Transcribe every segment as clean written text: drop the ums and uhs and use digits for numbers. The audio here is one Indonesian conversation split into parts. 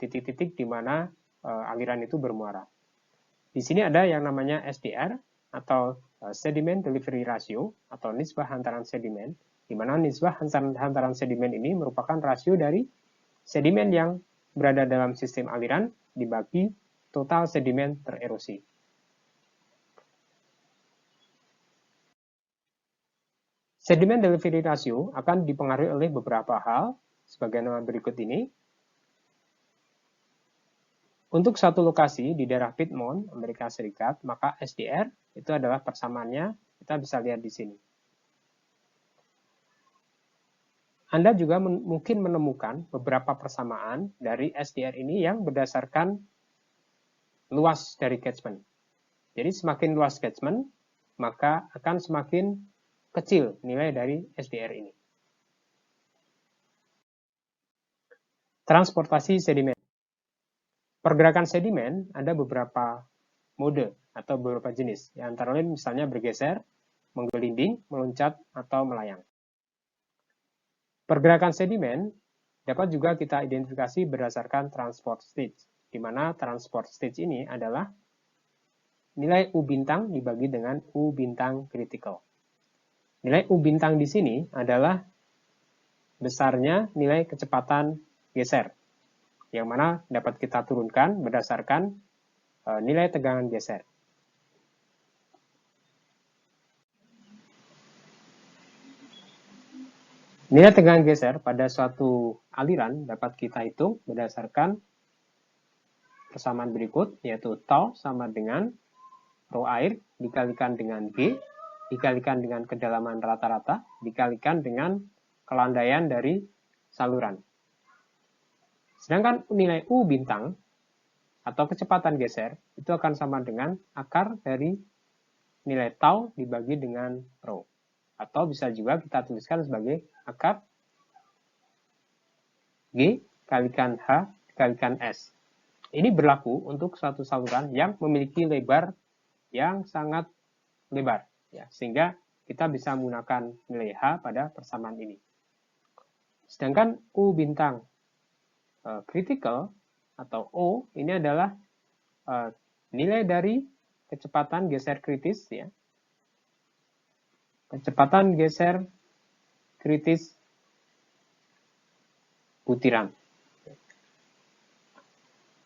titik-titik di mana aliran itu bermuara. Di sini ada yang namanya SDR atau Sediment Delivery Ratio atau nisbah hantaran sedimen, di mana nisbah hantaran sedimen ini merupakan rasio dari sedimen yang berada dalam sistem aliran dibagi total sedimen tererosi. Sediment Delivery Ratio akan dipengaruhi oleh beberapa hal sebagaimana berikut ini. Untuk satu lokasi di daerah Piedmont, Amerika Serikat, maka SDR itu adalah persamaannya, kita bisa lihat di sini. Anda juga mungkin menemukan beberapa persamaan dari SDR ini yang berdasarkan luas dari catchment. Jadi semakin luas catchment, maka akan semakin kecil nilai dari SDR ini. Transportasi sedimen. Pergerakan sedimen ada beberapa mode atau beberapa jenis. Yang antara lain misalnya bergeser, menggelinding, meloncat, atau melayang. Pergerakan sedimen dapat juga kita identifikasi berdasarkan transport stage, di mana transport stage ini adalah nilai U bintang dibagi dengan U bintang critical. Nilai U bintang di sini adalah besarnya nilai kecepatan geser, yang mana dapat kita turunkan berdasarkan nilai tegangan geser. Nilai tegangan geser pada suatu aliran dapat kita hitung berdasarkan persamaan berikut, yaitu tau sama dengan rho air dikalikan dengan G, dikalikan dengan kedalaman rata-rata, dikalikan dengan kelandaian dari saluran. Sedangkan nilai U bintang atau kecepatan geser itu akan sama dengan akar dari nilai tau dibagi dengan rho. Atau bisa juga kita tuliskan sebagai akar G kalikan H kalikan S. Ini berlaku untuk suatu saluran yang memiliki lebar yang sangat lebar, ya, sehingga kita bisa menggunakan nilai H pada persamaan ini. Sedangkan U bintang critical atau O ini adalah nilai dari kecepatan geser kritis, ya. Kecepatan geser kritis butiran.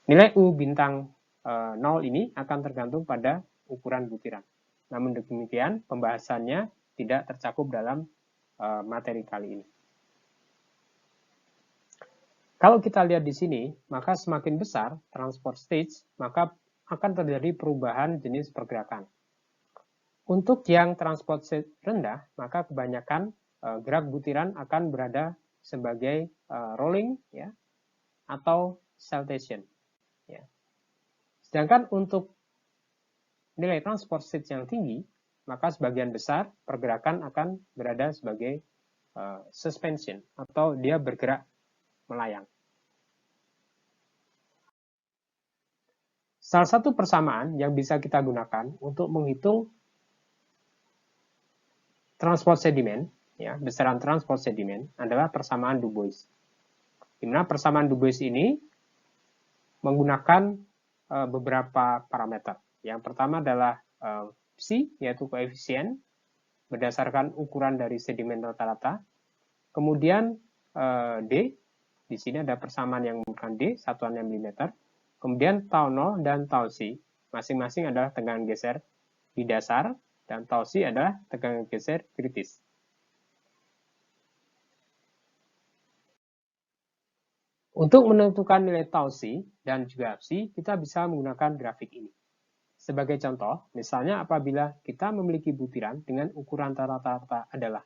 Nilai U bintang 0 ini akan tergantung pada ukuran butiran. Namun demikian, pembahasannya tidak tercakup dalam materi kali ini. Kalau kita lihat di sini, maka semakin besar transport stage, maka akan terjadi perubahan jenis pergerakan. Untuk yang transport stage rendah, maka kebanyakan gerak butiran akan berada sebagai rolling, ya, atau saltation. Ya. Sedangkan untuk nilai transport stage yang tinggi, maka sebagian besar pergerakan akan berada sebagai suspension, atau dia bergerak melayang. Salah satu persamaan yang bisa kita gunakan untuk menghitung transport sedimen, ya, besaran transport sedimen adalah persamaan Du Bois. Di mana persamaan Du Bois ini menggunakan beberapa parameter. Yang pertama adalah psi, yaitu koefisien berdasarkan ukuran dari sedimen rata-rata. Kemudian D, di sini ada persamaan yang menggunakan D, satuannya milimeter. Kemudian tau 0 dan tau C, masing-masing adalah tegangan geser di dasar, dan tau C adalah tegangan geser kritis. Untuk menentukan nilai tau C dan juga psi, kita bisa menggunakan grafik ini. Sebagai contoh, misalnya apabila kita memiliki butiran dengan ukuran rata-rata adalah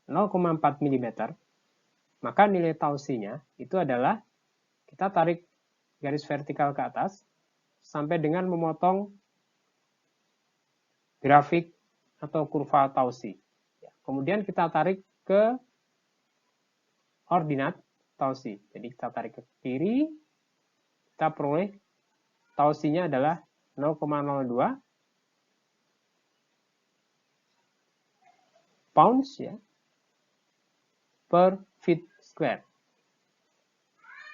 0,4 mm, maka nilai tau C-nya itu adalah kita tarik garis vertikal ke atas sampai dengan memotong grafik atau kurva tau C. Kemudian kita tarik ke ordinat tau C. Jadi kita tarik ke kiri, kita peroleh tau C-nya adalah 0,02 pounds, ya, per feet square.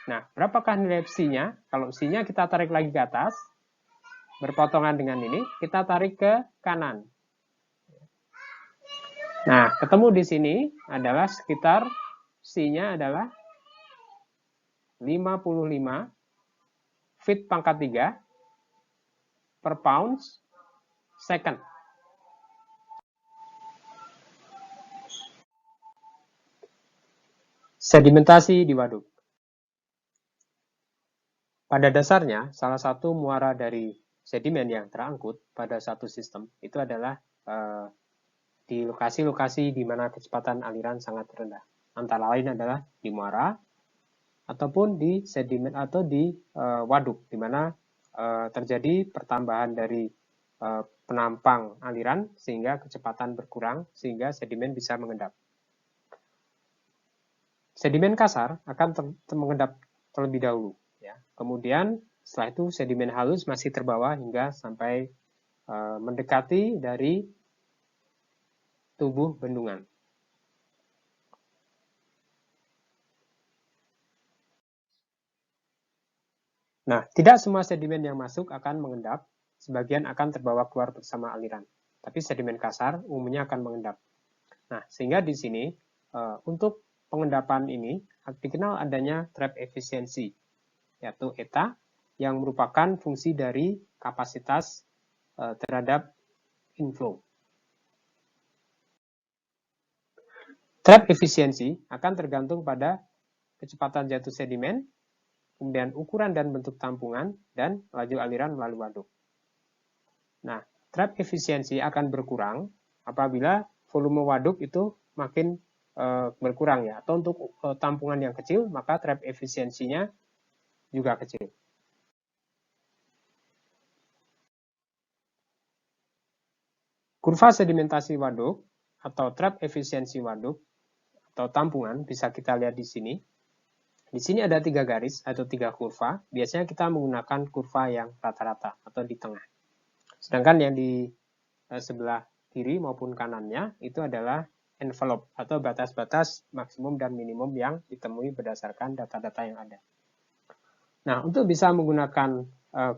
Nah, berapakah nilai psi-nya? Kalau psi-nya kita tarik lagi ke atas, berpotongan dengan ini, kita tarik ke kanan. Nah, ketemu di sini adalah sekitar psi-nya adalah 55 feet pangkat 3 per pounds second. Sedimentasi di waduk. Pada dasarnya, salah satu muara dari sedimen yang terangkut pada satu sistem itu adalah di lokasi-lokasi di mana kecepatan aliran sangat rendah. Antara lain adalah di muara ataupun di sedimen atau di waduk, di mana terjadi pertambahan dari penampang aliran sehingga kecepatan berkurang sehingga sedimen bisa mengendap. Sedimen kasar akan mengendap terlebih dahulu. Ya. Kemudian setelah itu sedimen halus masih terbawa hingga sampai mendekati dari tubuh bendungan. Nah, tidak semua sedimen yang masuk akan mengendap, sebagian akan terbawa keluar bersama aliran. Tapi sedimen kasar umumnya akan mengendap. Nah, sehingga di sini untuk pengendapan ini dikenal adanya trap efisiensi, yaitu eta, yang merupakan fungsi dari kapasitas terhadap inflow. Trap efisiensi akan tergantung pada kecepatan jatuh sedimen, kemudian ukuran dan bentuk tampungan, dan laju aliran melalui waduk. Nah, trap efisiensi akan berkurang apabila volume waduk itu makin berkurang ya. Atau untuk tampungan yang kecil, maka trap efisiensinya juga kecil. Kurva sedimentasi waduk atau trap efisiensi waduk atau tampungan bisa kita lihat di sini. Di sini ada 3 garis atau 3 kurva. Biasanya kita menggunakan kurva yang rata-rata atau di tengah. Sedangkan yang di sebelah kiri maupun kanannya itu adalah envelope atau batas-batas maksimum dan minimum yang ditemui berdasarkan data-data yang ada. Nah, untuk bisa menggunakan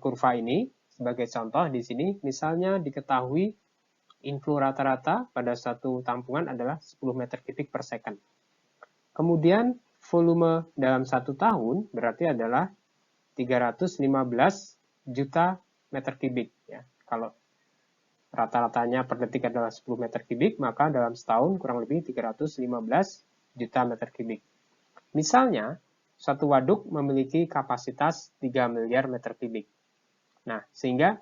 kurva ini sebagai contoh di sini, misalnya diketahui inflow rata-rata pada satu tampungan adalah 10 meter kubik per second. Kemudian volume dalam 1 tahun berarti adalah 315 juta meter kubik. Ya. Kalau rata-ratanya per detik adalah 10 meter kubik, maka dalam setahun kurang lebih 315 juta meter kubik. Misalnya, satu waduk memiliki kapasitas 3 miliar meter kubik. Nah, sehingga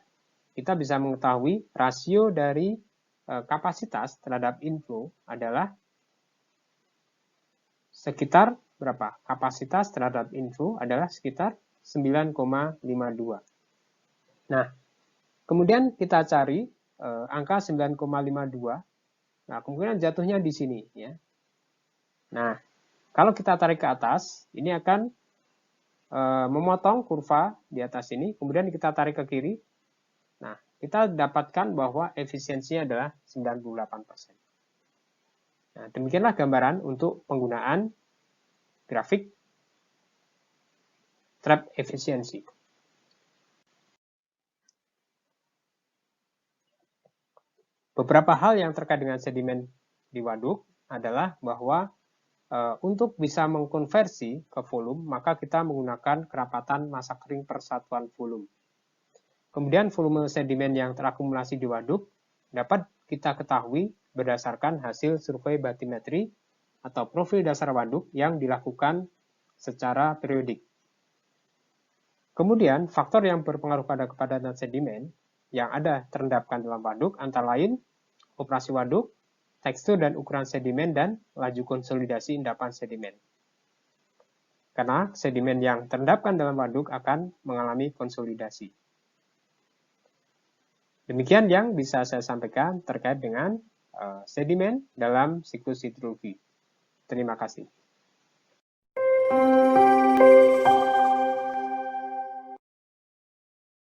kita bisa mengetahui rasio dari kapasitas terhadap inflow adalah sekitar berapa? Kapasitas terhadap inflow adalah sekitar 9,52. Nah, kemudian kita cari angka 9,52. Nah, kemungkinan jatuhnya di sini ya. Nah, kalau kita tarik ke atas, ini akan memotong kurva di atas ini, kemudian kita tarik ke kiri. Nah, kita dapatkan bahwa efisiensinya adalah 98%. Nah, demikianlah gambaran untuk penggunaan grafik trap efisiensi. Beberapa hal yang terkait dengan sedimen di waduk adalah bahwa untuk bisa mengkonversi ke volume, maka kita menggunakan kerapatan massa kering per satuan volume. Kemudian volume sedimen yang terakumulasi di waduk dapat kita ketahui berdasarkan hasil survei batimetri atau profil dasar waduk yang dilakukan secara periodik. Kemudian faktor yang berpengaruh pada kepadatan sedimen yang ada terendapkan dalam waduk antara lain operasi waduk, tekstur dan ukuran sedimen, dan laju konsolidasi endapan sedimen. Karena sedimen yang terendapkan dalam waduk akan mengalami konsolidasi. Demikian yang bisa saya sampaikan terkait dengan sedimen dalam siklus hidrologi. Terima kasih.